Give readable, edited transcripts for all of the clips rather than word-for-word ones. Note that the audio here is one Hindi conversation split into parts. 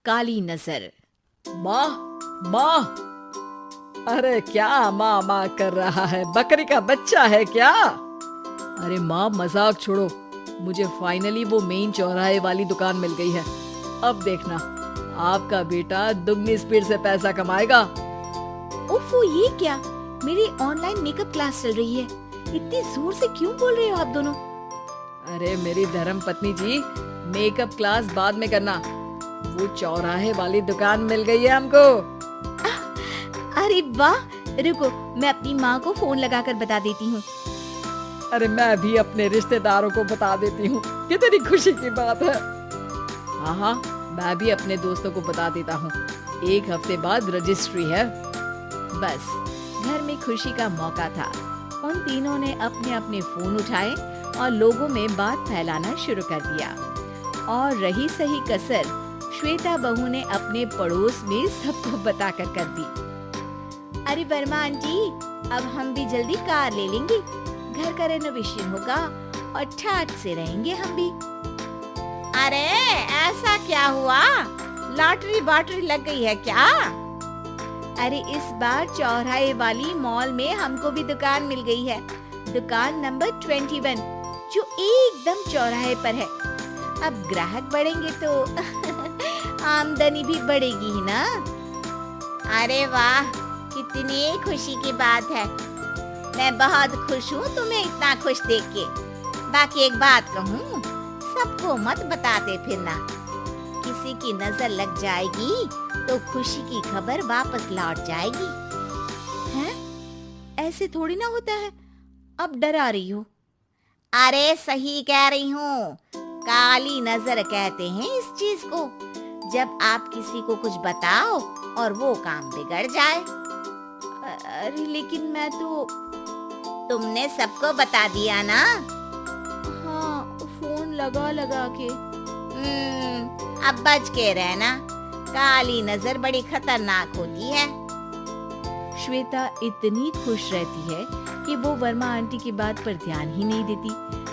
काली नजर। माँ, माँ, अरे क्या माँ माँ कर रहा है? बकरी का बच्चा है क्या? अरे माँ, मजाक छोड़ो। मुझे फाइनली वो मेन चौराहे वाली दुकान मिल गई है। अब देखना, आपका बेटा दुगनी स्पीड से पैसा कमाएगा। ओफो, ये क्या? मेरी ऑनलाइन मेकअप क्लास चल रही है। इतनी जोर से क्यों बोल रहे हो आप दोनों? अरे मेरी धर्म पत्नी जी, मेकअप क्लास बाद में करना। वो चौराहे वाली दुकान मिल गई है हमको। अरे वाह, रुको मैं अपनी माँ को फोन लगाकर बता देती हूँ। अरे मैं भी अपने रिश्तेदारों को बता देती हूँ। कितनी खुशी की बात है। हाँ हाँ, मैं भी अपने दोस्तों को बता देता हूँ। 1 हफ्ते बाद रजिस्ट्री है। बस घर में खुशी का मौका था। उन तीनों ने अपने अपने फोन उठाए और लोगों में बात फैलाना शुरू कर दिया। और रही सही कसर श्वेता बहू ने अपने पड़ोस में सबको बताकर कर दी। अरे वर्मा आंटी, अब हम भी जल्दी कार ले लेंगे। घर का रेनोवेशन होगा और ठाट से रहेंगे हम भी। अरे ऐसा क्या हुआ? लॉटरी बाटरी लग गई है क्या? अरे इस बार चौराहे वाली मॉल में हमको भी दुकान मिल गई है। दुकान नंबर 21, जो एकदम चौराहे पर है। अब ग्राहक बढ़ेंगे तो आमदनी भी बढ़ेगी ही ना। अरे वाह, कितनी खुशी की बात है। मैं बहुत खुश हूँ तुम्हें इतना खुश देख के। बाकी एक बात कहूँ, सबको मत बताते फिरना। किसी की नजर लग जाएगी तो खुशी की खबर वापस लौट जाएगी। हैं? ऐसे थोड़ी ना होता है। अब डरा रही हो? अरे सही कह रही हूँ। काली नजर कहते हैं इस चीज को, जब आप किसी को कुछ बताओ और वो काम बिगड़ जाए। अरे लेकिन मैं तो... तुमने सबको बता दिया ना? हाँ, फोन लगा लगा के। अब बच के रहना, काली नजर बड़ी खतरनाक होती है। श्वेता इतनी खुश रहती है कि वो वर्मा आंटी की बात पर ध्यान ही नहीं देती,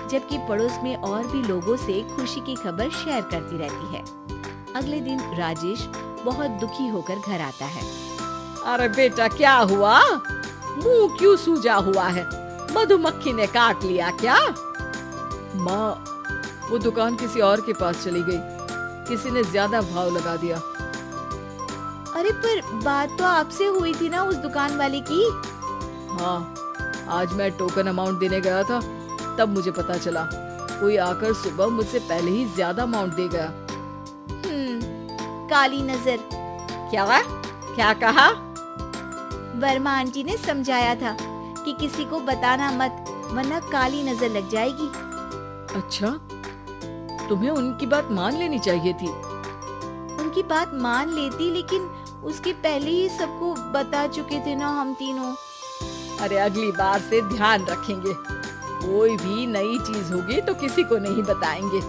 जबकि पड़ोस में और भी लोगों से खुशी की खबर शेयर करती रहती है। अगले दिन राजेश बहुत दुखी होकर घर आता है। अरे बेटा, क्या हुआ? मुंह क्यों सूजा हुआ है? मधुमक्खी ने काट लिया क्या? माँ, वो दुकान किसी और के पास चली गई। किसी ने ज्यादा भाव लगा दिया। अरे पर बात तो आपसे हुई थी ना उस दुकान वाले की। हाँ, आज मैं टोकन अमाउंट देने गया था, तब मुझे पता चला। कोई आकर सुबह मुझसे पहले ही ज्यादा अमाउंट दे गया। काली नजर। क्या कहा? वर्मा आंटी ने समझाया था कि किसी को बताना मत, वरना काली नजर लग जाएगी। अच्छा, तुम्हें उनकी बात मान लेनी चाहिए थी। उनकी बात मान लेती, लेकिन उसके पहले ही सबको बता चुके थे ना हम तीनों। अरे अगली बार से ध्यान रखेंगे। कोई भी नई चीज होगी तो किसी को नहीं बताएंगे।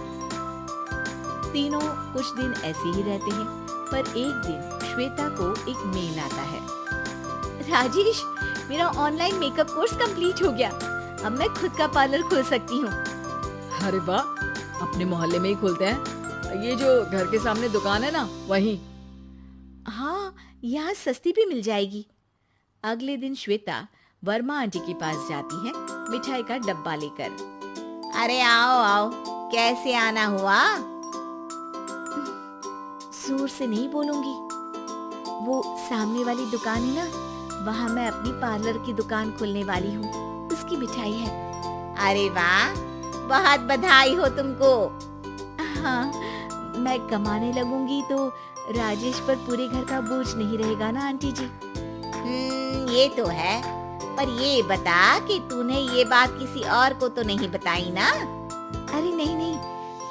तीनों कुछ दिन ऐसे ही रहते हैं, पर एक दिन श्वेता को एक मेल आता है। राजेश, मेरा ऑनलाइन मेकअप कोर्स कंप्लीट हो गया। अब मैं खुद का पार्लर खोल सकती हूँ। अरे वाह, अपने मोहल्ले में ही खोलते हैं। ये जो घर के सामने दुकान है ना, वहीं। हाँ, यहाँ सस्ती भी मिल जाएगी। अगले दिन श्वेता वर्मा आंटी के पास जाती है मिठाई का डब्बा लेकर। अरे आओ आओ, कैसे आना हुआ? जोर से नहीं बोलूंगी। वो सामने वाली दुकान है ना, वहाँ मैं अपनी पार्लर की दुकान खोलने वाली हूँ। उसकी मिठाई है। अरे वाह, बहुत बधाई हो तुमको। हाँ, मैं कमाने लगूंगी तो राजेश पर पूरे घर का बोझ नहीं रहेगा ना आंटी जी। ये तो है, पर ये बता कि तूने ये बात किसी और को तो नहीं बताई ना? अरे नहीं नहीं,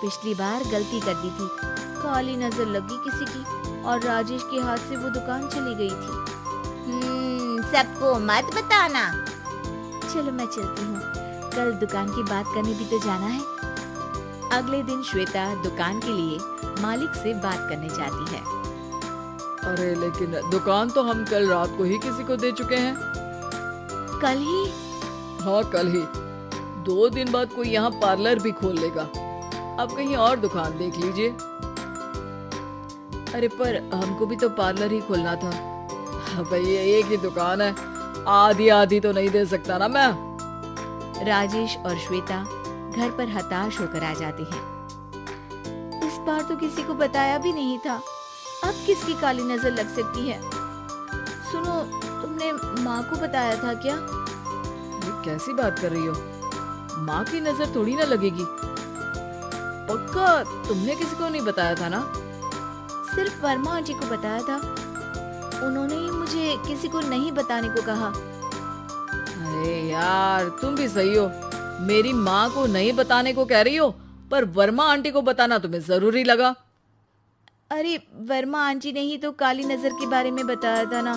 पिछली बार गलती कर दी थी। काली नजर लगी किसी की और राजेश के हाथ से वो दुकान चली गई थी। सबको मत बताना। चलो मैं चलती हूँ, कल दुकान की बात करने भी तो जाना है। अगले दिन श्वेता दुकान के लिए मालिक से बात करने जाती है। अरे लेकिन दुकान तो हम कल रात को ही किसी को दे चुके हैं। कल ही? हाँ, कल ही। 2 दिन बाद कोई यहाँ पार्लर भी खोल लेगा। अब कहीं और दुकान देख लीजिए। अरे पर हमको भी तो पार्लर ही खोलना था। भाई एक ही दुकान है, आधी आधी तो नहीं दे सकता ना मैं। राजेश और श्वेता घर पर हताश होकर आ जाती हैं। इस बार तो किसी को बताया भी नहीं था, अब किसकी काली नजर लग सकती है। सुनो, तुमने माँ को बताया था क्या? ये कैसी बात कर रही हो? माँ की नजर थोड़ी ना लगेगी। पक्का तुमने किसी को नहीं बताया था ना? सिर्फ वर्मा आंटी को बताया था, उन्होंने ही मुझे किसी को नहीं बताने को कहा। अरे यार तुम भी सही हो, मेरी माँ को नहीं बताने को कह रही हो, पर वर्मा आंटी को बताना तुम्हें जरूरी लगा। अरे वर्मा आंटी ने ही तो काली नजर के बारे में बताया था ना,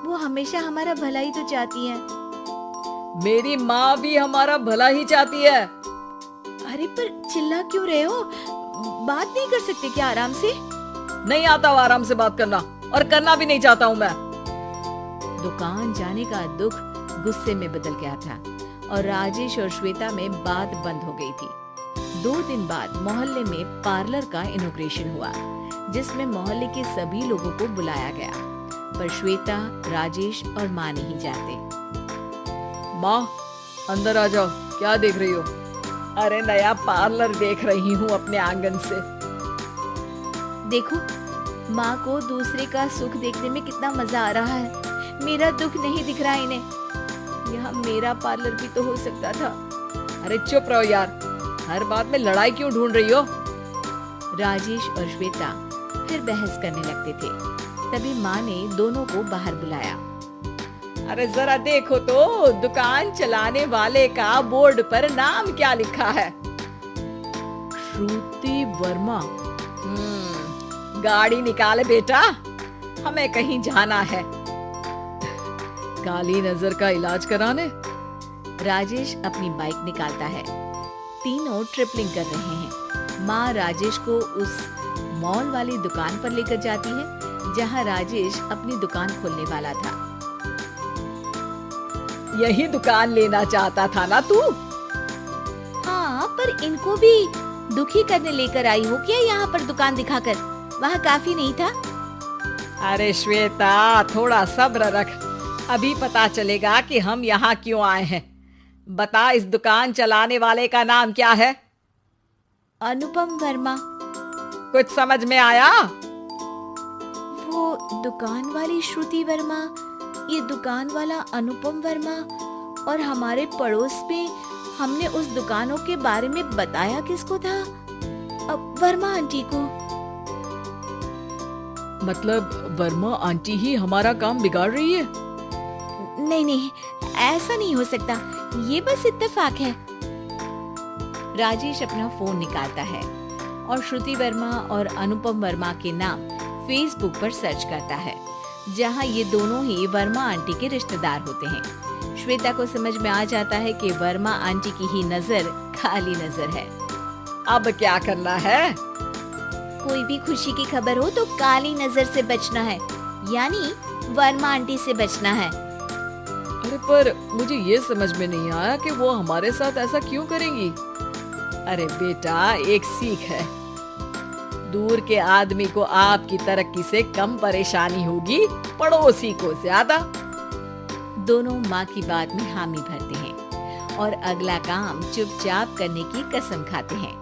वो हमेशा हमारा भला ही तो चाहती है। मेरी माँ भी हमारा भला ही चाहती है। अरे पर चिल्ला क्यों रहे हो? बात नहीं कर सकते क्या आराम से? नहीं आता वो आराम से बात करना, और करना भी नहीं चाहता हूँ मैं। दुकान जाने का दुख गुस्से में बदल गया था और राजेश और श्वेता में बात बंद हो गई थी। 2 दिन बाद मोहल्ले में पार्लर का इनॉग्रेशन हुआ, जिसमें मोहल्ले के सभी लोगों को बुलाया गया, पर श्वेता, राजेश और माँ नहीं जाते। माँ अंदर आ जाओ, क्या देख रही हो? अरे नया पार्लर देख रही हूँ अपने आंगन से। देखो, माँ को दूसरे का सुख देखने में कितना मजा आ रहा है, मेरा दुख नहीं दिख रहा इन्हें। यहाँ मेरा पार्लर भी तो हो सकता था। अरे चुप रहो यार, हर बात में लड़ाई क्यों ढूंढ रही हो? राजेश और श्वेता फिर बहस करने लगते थे। तभी माँ ने दोनों को बाहर बुलाया। अरे जरा देखो तो, दुकान चलाने वाले का बोर्ड पर नाम क्या लिखा है? श्रुति वर्मा। गाड़ी निकाले बेटा, हमें कहीं जाना है। काली नजर का इलाज कराने? राजेश अपनी बाइक निकालता है। तीनों ट्रिपलिंग कर रहे हैं। माँ राजेश को उस मॉल वाली दुकान पर लेकर जाती है जहाँ राजेश अपनी दुकान खोलने वाला था। यही दुकान लेना चाहता था ना तू? हाँ, पर इनको भी दुखी करने लेकर आई हो क्या यहाँ पर दुकान दिखाकर? वहाँ काफी नहीं था? अरे श्वेता थोड़ा सब्र रख, अभी पता चलेगा कि हम यहाँ क्यों आए हैं। बता, इस दुकान चलाने वाले का नाम क्या है? अनुपम वर्मा। कुछ समझ में आया? वो दुकान वाली श्रुति वर्मा, ये दुकान वाला अनुपम वर्मा, और हमारे पड़ोस में हमने उस दुकानों के बारे में बताया किसको था? वर्मा आंटी को। मतलब वर्मा आंटी ही हमारा काम बिगाड़ रही है? नहीं नहीं, ऐसा नहीं हो सकता, ये बस इत्तेफाक है। राजेश अपना फोन निकालता है और श्रुति वर्मा और अनुपम वर्मा के नाम फेसबुक पर सर्च करता है, जहां ये दोनों ही वर्मा आंटी के रिश्तेदार होते हैं। श्वेता को समझ में आ जाता है कि वर्मा आंटी की ही नजर काली नजर है। अब क्या करना है? कोई भी खुशी की खबर हो तो काली नजर से बचना है, यानी वर्मा आंटी से बचना है। अरे पर मुझे ये समझ में नहीं आया कि वो हमारे साथ ऐसा क्यों करेंगी। अरे बेटा, एक सीख है, दूर के आदमी को आपकी तरक्की से कम परेशानी होगी, पड़ोसी को ज्यादा। दोनों माँ की बात में हामी भरते हैं और अगला काम चुपचाप करने की कसम खाते हैं,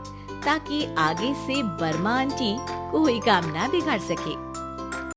ताकि आगे से वर्मा आंटी कोई काम ना बिगाड़ सके।